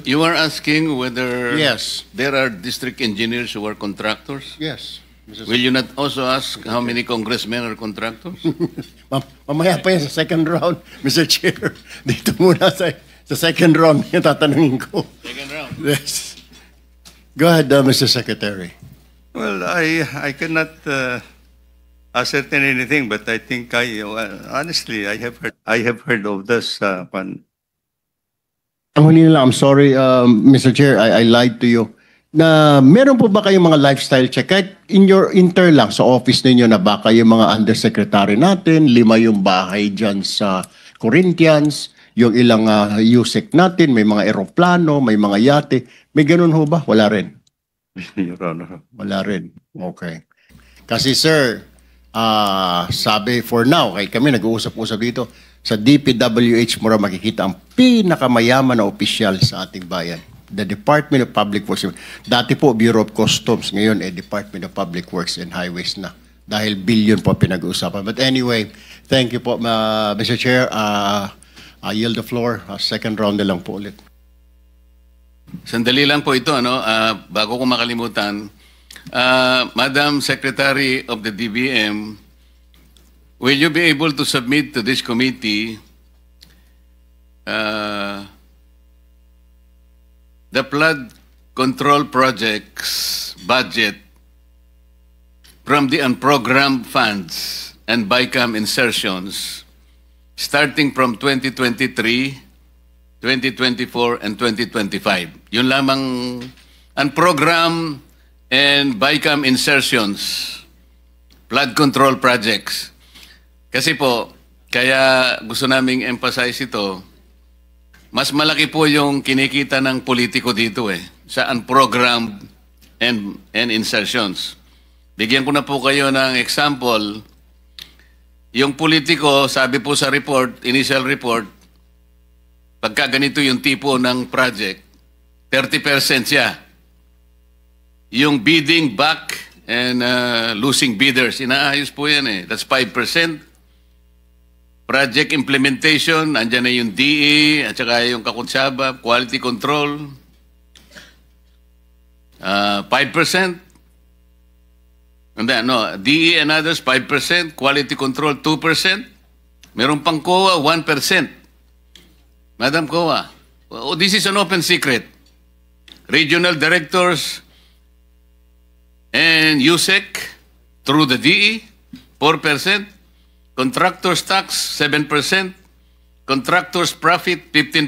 You are asking whether Yes. there are district engineers who are contractors? Yes. Will you not also ask how many congressmen are contractors? Mamaya pa yan sa second round, Mr. Chair. Dito muna sa second round yung tatanungin ko. Second round. Yes. Go ahead, Mr. Secretary. Well, I cannot ascertain anything, but I think honestly I have heard of this. Ang huli na lang, I'm sorry, Mr. Chair, I lied to you. Na meron po ba kayong mga lifestyle check? Kahit in your inter lang sa office ninyo na baka yung mga undersecretary natin, 5 yung bahay dyan sa Corinthians, yung ilang USEC natin, may mga eroplano, may mga yate. May ganun ho ba? Wala rin. Your Honor. Wala rin. Okay. Kasi sir, sabi for now, kay kami nag-uusap-usap dito, sa DPWH mo raw makikita ang pinakamayaman na opisyal sa ating bayan. The Department of Public Works. Dati po, Bureau of Customs. Ngayon, Department of Public Works and Highways na. Dahil billion po pinag-uusapan. But anyway, thank you po, Mr. Chair. I yield the floor. Second round na lang po ulit. Sandali lang po ito, ano? Bago ko makalimutan, Madam Secretary of the DBM, will you be able to submit to this committee the flood control projects budget from the unprogrammed funds and BICAM insertions starting from 2023, 2024, and 2025? Yun lamang unprogrammed and BICAM insertions, flood control projects. Kasi po, kaya gusto naming emphasize ito, mas malaki po yung kinikita ng politiko dito sa unprogrammed and insertions. Bigyan ko na po kayo ng example. Yung politiko, sabi po sa report, initial report, pagka ganito yung tipo ng project, 30% siya. Yung bidding back and losing bidders, inaayos po yan That's 5%. Project implementation, andyan na yung DE, at saka yung kakunsaba, quality control, 5%. And then, DE and others, 5%. Quality control, 2%. Meron pang COA, 1%. Madam COA, this is an open secret. Regional directors and USEC through the DE, 4%. Contractors tax, 7%. Contractors profit, 15%.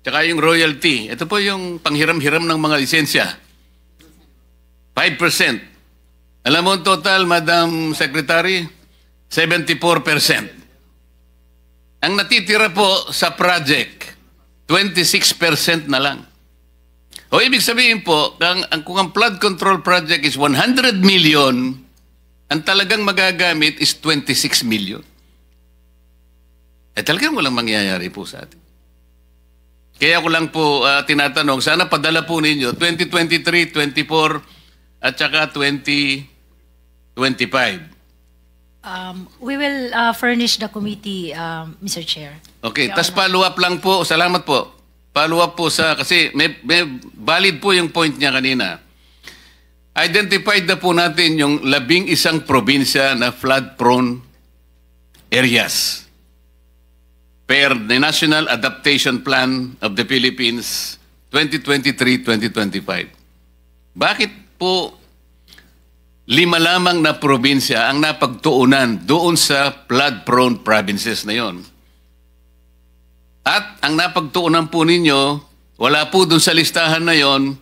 Tsaka yung royalty. Ito po yung panghiram-hiram ng mga lisensya. 5%. Alam mo total, Madam Secretary? 74%. Ang natitira po sa project, 26% na lang. O ibig sabihin po, kung ang flood control project is 100 million, ang talagang magagamit is 26 million. Talagang walang mangyayari po sa atin. Kaya ko lang po tinatanong, sana padala po ninyo 2023, 24, at saka 2025. We will furnish the committee, Mr. Chair. Okay, tas follow up lang po. Salamat po. Follow up po kasi may valid po yung point niya kanina. Identified na po natin yung 11 probinsya na flood-prone areas per the National Adaptation Plan of the Philippines 2023-2025. Bakit po 5 lamang na probinsya ang napagtuunan doon sa flood-prone provinces na yon? At ang napagtuunan po ninyo, wala po doon sa listahan na yon,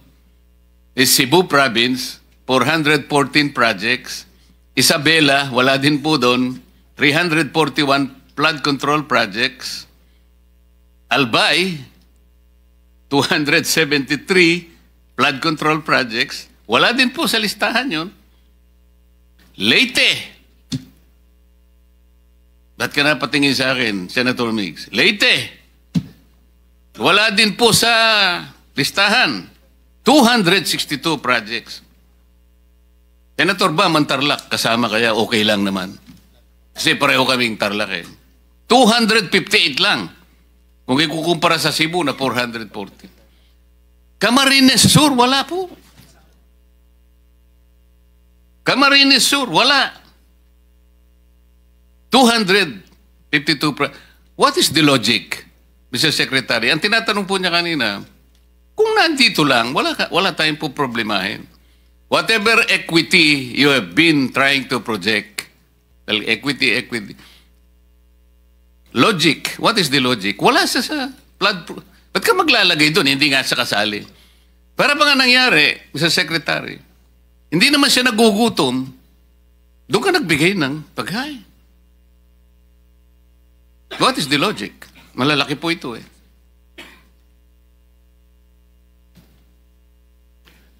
is Cebu Province, 414 projects. Isabela, wala din po doon, 341 flood control projects. Albay, 273 flood control projects. Wala din po sa listahan yon. Leyte. Ba't ka napatingin sa akin, Senator Migs? Leyte. Wala din po sa listahan. 262 projects. Senator Baman, Tarlac, kasama kaya okay lang naman. Kasi pareho kaming Tarlac 258 lang. Kung ikukumpara sa Cebu na 440. Camarines Sur, wala po. Camarines Sur, wala. 252 What is the logic, Mr. Secretary? Ang tinatanong po niya kanina, kung nandito lang, wala tayong po problemahin. Whatever equity you have been trying to project, equity. Logic. What is the logic? Wala sa flood. Ba't ka maglalagay doon? Hindi nga sa kasali. Para ba nga nangyari, Mr. Secretary? Hindi naman siya nagugutom. Doon ka nagbigay ng pagkain. What is the logic? Malalaki po ito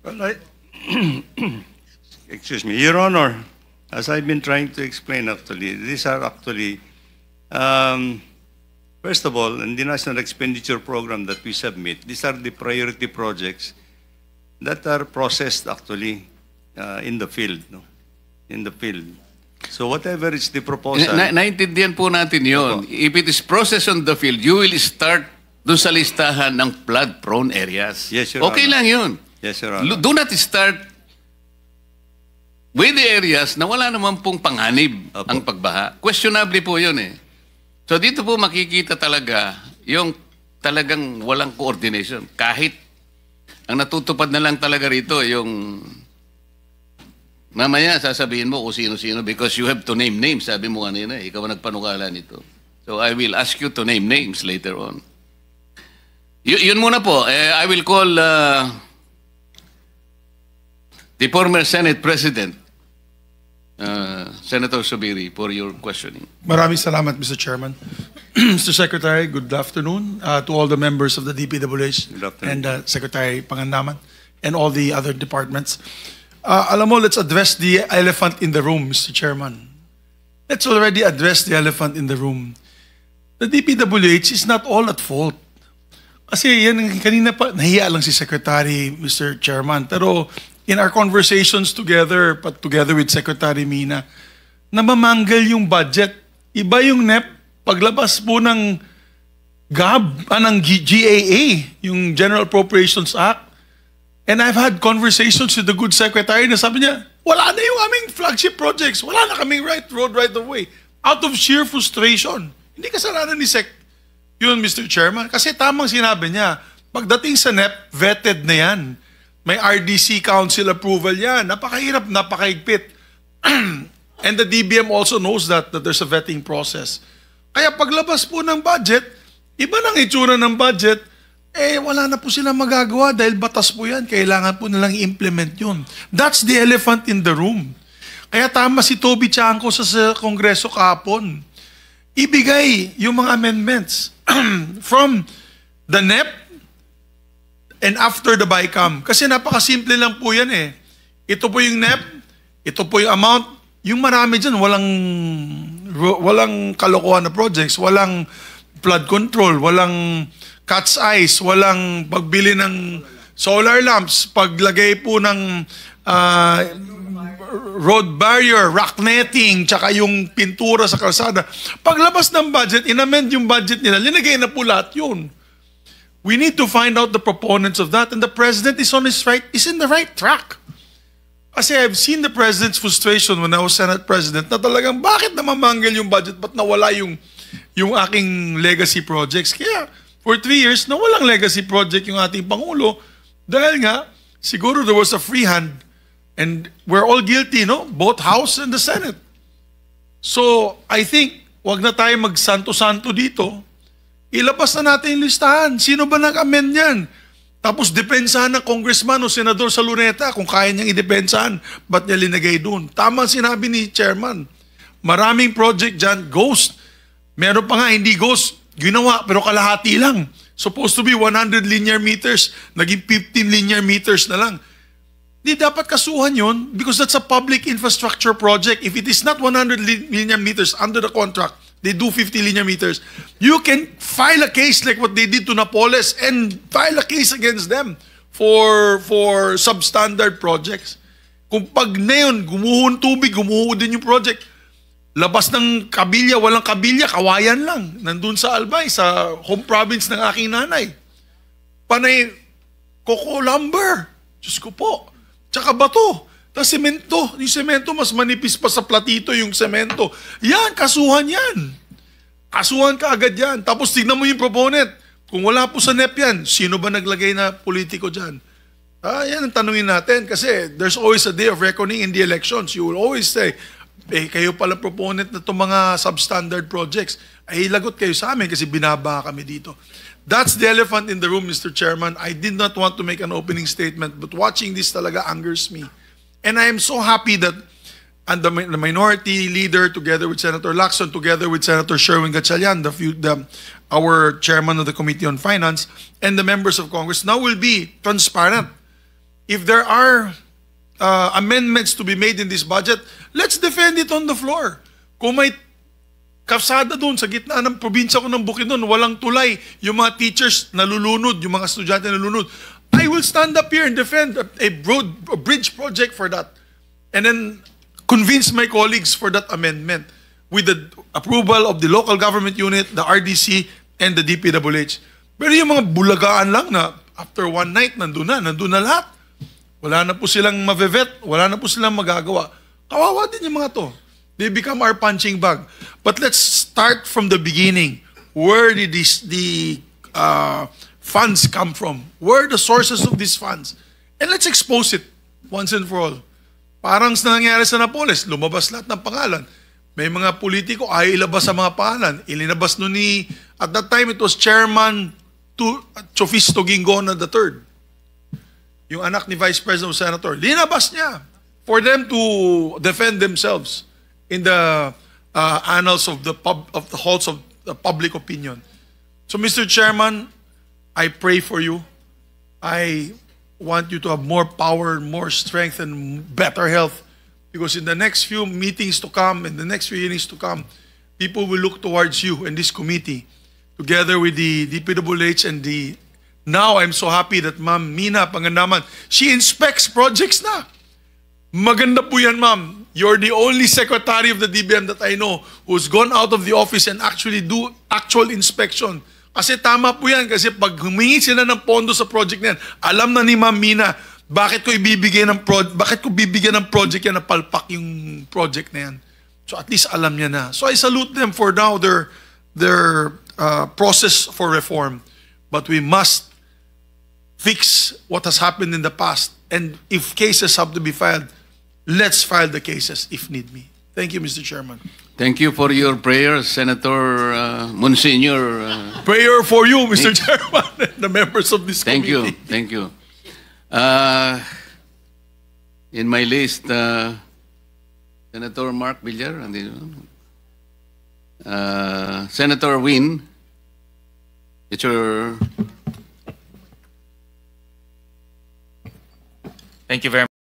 Well, excuse me, Your Honor, As I've been trying to explain, actually, these are actually, first of all, in the National Expenditure Program that we submit, these are the priority projects that are processed actually in the field, no? In the field. So whatever is the proposal. Naintindihan po natin yun. If it is processed on the field, you will start doon sa listahan ng flood-prone areas. Yes, Your Okay Honor. lang yun. Yes, Your Honor. Do not start with the areas na wala naman pong panganib ang pagbaha. Questionable po yun eh. So dito po makikita talaga yung talagang walang coordination. Kahit ang natutupad na lang talaga rito yung mamaya sasabihin mo kung sino-sino because you have to name names. Sabi mo kanina, ikaw ang nagpanukala nito. So I will ask you to name names later on. Yun muna po. I will call the former Senate President, Senator Subiri, for your questioning. Maraming salamat, Mr. Chairman. Mr. Secretary, good afternoon to all the members of the DPWH and Secretary Pangandaman and all the other departments. Alam mo, let's address the elephant in the room, Mr. Chairman. Let's already address the elephant in the room. The DPWH is not all at fault. Kasi yan, kanina pa, nahiya lang si Secretary, Mr. Chairman. Pero in our conversations together with Secretary Mina, namamanggal yung budget. Iba yung NEP, paglabas po ng ng GAA, yung General Appropriations Act. And I've had conversations with the good secretary na sabi niya, wala na yung aming flagship projects. Wala na kaming road right of way. Out of sheer frustration. Hindi kasalanan ni Sec. Yun, Mr. Chairman. Kasi tamang sinabi niya, pagdating sa NEP, vetted na yan. May RDC Council approval yan. Napakahirap, napakahigpit. And the DBM also knows that there's a vetting process. Kaya paglabas po ng budget, iba nang itsura ng budget, wala na po sila magagawa dahil batas po yan. Kailangan po nilang i-implement yun. That's the elephant in the room. Kaya tama si Toby Chanco sa Kongreso kahapon. Ibigay yung mga amendments from the NEP and after the BICAM. Kasi napakasimple lang po yan eh. Ito po yung NEP, ito po yung amount. Yung marami dyan, walang kalokohan na projects, walang flood control, walang cat's eyes, walang pagbili ng solar lamps, paglagay po ng road barrier, rock netting, tsaka yung pintura sa kalsada. Paglabas ng budget, inamend yung budget nila, linagay na po lahat yun. We need to find out the proponents of that, and the President is in the right track. Kasi I've seen the President's frustration when I was Senate President na talagang bakit namamanggal yung budget, ba't nawala yung aking legacy projects. Kaya for 3 years, nawalang legacy project yung ating Pangulo dahil nga, siguro there was a free hand. And we're all guilty, no? Both House and the Senate. So, I think, wag na tayo magsanto-santo dito. Ilabas na natin yung listahan. Sino ba nag-amend yan? Tapos, depensahan ng congressman o senador sa Luneta kung kaya niyang idepensahan. Ba't niya linagay doon? Tama sinabi ni Chairman. Maraming project dyan, ghost. Meron pa nga, hindi ghost. Ginawa, pero kalahati lang. Supposed to be 100 linear meters. Naging 15 linear meters na lang. Di dapat kasuhan yun because that's a public infrastructure project. If it is not 100 linear meters under the contract, they do 50 linear meters. You can file a case like what they did to Napoles and file a case against them for substandard projects. Kung pag na yun, gumuhon tubig, gumuho din yung project. Labas ng kabilya, walang kabilya, kawayan lang. Nandun sa Albay, sa home province ng aking nanay. Panay, coco lumber. Diyos ko po. Tsaka bato. Tapos semento. Yung semento, mas manipis pa sa platito yung semento. Yan, kasuhan yan. Kasuhan ka agad yan. Tapos tignan mo yung proponent. Kung wala po sa NEP yan, sino ba naglagay na politiko dyan? Yan ang tanungin natin. Kasi there's always a day of reckoning in the elections. You will always say, kayo pala proponent na itong mga substandard projects. Ay, lagot kayo sa amin kasi binaba kami dito. That's the elephant in the room, Mr. Chairman. I did not want to make an opening statement, but watching this talaga angers me. And I am so happy that the minority leader, together with Senator Lacson, together with Senator Sherwin Gatchalian, our chairman of the Committee on Finance, and the members of Congress, now will be transparent. If there are amendments to be made in this budget, let's defend it on the floor. Kung may kalsada doon sa gitna ng probinsya ko ng Bukidnon, walang tulay, yung mga teachers nalulunod, yung mga estudyante nalulunod, I will stand up here and defend a bridge project for that. And then convince my colleagues for that amendment with the approval of the local government unit, the RDC, and the DPWH. Pero yung mga bulagaan lang na after one night, nandun na lahat. Wala na po silang mavevet, wala na po silang magagawa. Kawawa din yung mga to. They become our punching bag. But let's start from the beginning. Where did the funds come from? Where are the sources of these funds? And let's expose it once and for all. Parang sa nangyari sa Napoles, lumabas lahat ng pangalan. May mga politiko ay ilabas sa mga pangalan. Ilinabas nun ni, at that time it was Chairman Chofisto Gingona III. Yung anak ni Vice President o Senator. Linabas niya for them to defend themselves in the annals of the halls of the public opinion. So Mr. Chairman, I pray for you. I want you to have more power, more strength, and better health. Because in the next few meetings to come, in the next few hearings to come, people will look towards you and this committee, together with the DPWH and the... Now, I'm so happy that Ma'am Mina Pangandaman, she inspects projects na. Maganda po yan, ma'am. You're the only secretary of the DBM that I know who's gone out of the office and actually do actual inspection. Kasi tama po yan, kasi pag humingi sila ng pondo sa project na yan, alam na ni Ma'am Mina, bakit ko bibigyan ng project yan na palpak yung project na yan. So at least alam niya na. So I salute them for now their process for reform. But we must fix what has happened in the past. And if cases have to be filed, let's file the cases if need be. Thank you, Mr. Chairman. Thank you for your prayer, Senator Monsignor. Prayer for you, Mr. Chairman, and the members of this committee. Thank you. In my list, Senator Mark Villar, Senator Win, it's your... Thank you very much.